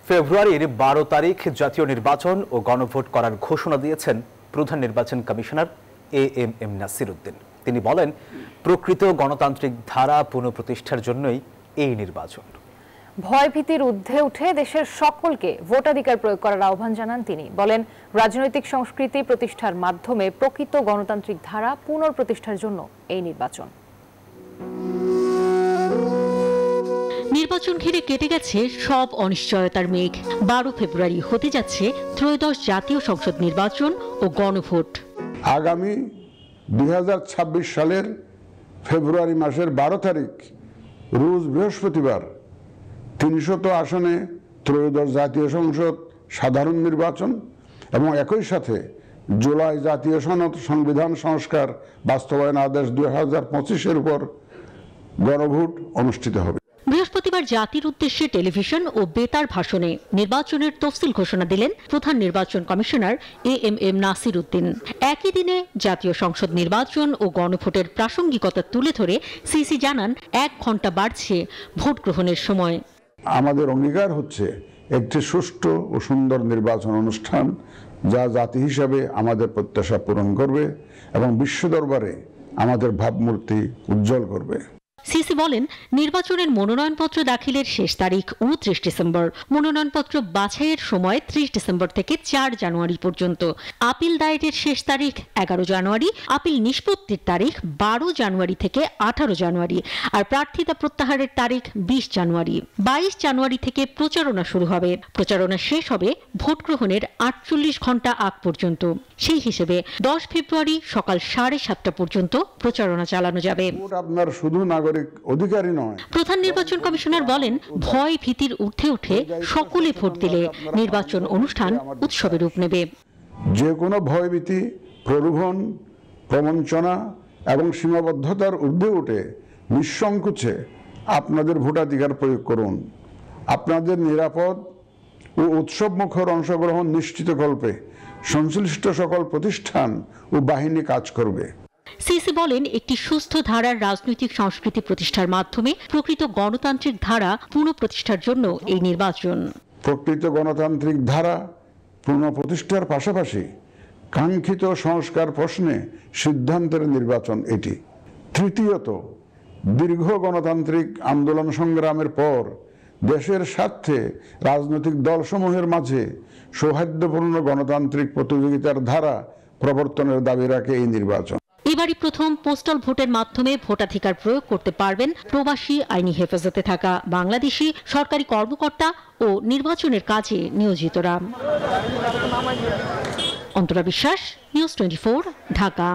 ফেব্রুয়ারির ১২ তারিখ জাতীয় নির্বাচন ও গণভোট করার ঘোষণা দিয়েছেন প্রধান নির্বাচন কমিশনার এএমএম নাসির উদ্দিন। তিনি বলেন, প্রকৃত গণতান্ত্রিক ধারা পুনঃপ্রতিষ্ঠার জন্যই এই নির্বাচন। ভয়ভীতির ঊর্ধ্বে উঠে দেশের সকলকে ভোটাধিকার প্রয়োগ করার আহ্বান জানান তিনি। বলেন, রাজনৈতিক সংস্কৃতি প্রতিষ্ঠার মাধ্যমে প্রকৃত গণতান্ত্রিক ধারা পুনঃপ্রতিষ্ঠার জন্য এই নির্বাচন। নির্বাচন ঘিরে কেটে গেছে সব অনিশ্চয়তার মেঘ। ১২ ফেব্রুয়ারি হতে যাচ্ছে ত্রয়োদশ জাতীয় সংসদ নির্বাচন ও গণভোট। আগামী ২০২৬ সালের ফেব্রুয়ারি মাসের ১২ তারিখ রোজ বৃহস্পতিবার ৩০০ আসনে ত্রয়োদশ জাতীয় সংসদ সাধারণ নির্বাচন এবং একই সাথে জুলাই জাতীয় সনদ সংবিধান সংস্কার বাস্তবায়ন আদেশ ২০২৫-এর উপর গণভোট অনুষ্ঠিত হবে। বৃহস্পতিবার জাতির উদ্দেশ্যে টেলিভিশন ও বেতার ভাষণে নির্বাচনের তফসিল ঘোষণা দিলেন প্রধান নির্বাচন কমিশনার এএমএম নাসির উদ্দিন। একই দিনে জাতীয় সংসদ নির্বাচন ও গণভোটের প্রাসঙ্গিকতা তুলে ধরে সিসি জানান, ১ ঘণ্টা বাড়ছে ভোট গ্রহণের সময়। আমাদের অঙ্গীকার হচ্ছে একটি সুষ্ঠু ও সুন্দর নির্বাচন অনুষ্ঠান, যা জাতি হিসাবে আমাদের প্রত্যাশা পূরণ করবে এবং বিশ্ব দরবারে আমাদের ভাবমূর্তি উজ্জ্বল করবে। সিসি বলেন, নির্বাচনের মনোনয়নপত্র দাখিলের শেষ তারিখ ২৯ ডিসেম্বর, মনোনয়নপত্র বাছাইয়ের সময় ৩০ ডিসেম্বর থেকে ৪ জানুয়ারি পর্যন্ত, আপিল দায়েরের শেষ তারিখ ১১ জানুয়ারি, আপিল নিষ্পত্তির তারিখ ১২ জানুয়ারি থেকে ১৮ জানুয়ারি, আর প্রার্থিতা প্রত্যাহারের তারিখ ২০ জানুয়ারি। ২২ জানুয়ারি থেকে প্রচারণা শুরু হবে। প্রচারণা শেষ হবে ভোট গ্রহণের ৪৮ ঘণ্টা আগ পর্যন্ত। সেই হিসেবে ১০ ফেব্রুয়ারি সকাল ৭:৩০ পর্যন্ত প্রচারণা চালানো যাবে। আপনার শুধু নাগরিক অধিকারী নয়। প্রধান নির্বাচন কমিশনার বলেন, ভয় ভীতির ঊর্ধ্বে উঠে সকলে ভোট দিলে নির্বাচন অনুষ্ঠান উৎসবে রূপ নেবে। যে কোনো ভয়ভীতি, প্রলোভন, প্রবঞ্চনা এবং সীমাবদ্ধতার ঊর্ধ্বে উঠে নিঃসংকোচে আপনাদের ভোটাধিকার প্রয়োগ করুন। আপনাদের নিরাপদ ও উৎসবমুখর অংশগ্রহণ নিশ্চিতকল্পে সংশ্লিষ্ট সকল প্রতিষ্ঠান ও বাহিনী কাজ করবে। সিসি বলেন, একটি সুস্থ ধারার রাজনৈতিক সংস্কৃতি প্রতিষ্ঠার মাধ্যমে প্রকৃত গণতান্ত্রিক ধারা পুনঃপ্রতিষ্ঠার জন্য এই নির্বাচন। প্রকৃত গণতান্ত্রিক ধারা পুনঃপ্রতিষ্ঠার পাশাপাশি কাঙ্ক্ষিত সংস্কার প্রশ্নে সিদ্ধান্তের নির্বাচন এটি। তৃতীয়ত, দীর্ঘ গণতান্ত্রিক আন্দোলন সংগ্রামের পর দেশের স্বার্থে রাজনৈতিক দলসমূহের মাঝে সৌহার্দ্যপূর্ণ গণতান্ত্রিক প্রতিযোগিতার ধারা প্রবর্তনের দাবি রাখে এই নির্বাচন। এবারই প্রথম পোস্টাল ভোটের মাধ্যমে ভোটাধিকার প্রয়োগ করতে পারবেন প্রবাসী আইনি হেফাজতে থাকা বাংলাদেশি সরকারি কর্মকর্তা ও নির্বাচনের কাজে নিয়োজিতরা। অন্তরা বিশ্বাস, নিউজ 24, ঢাকা।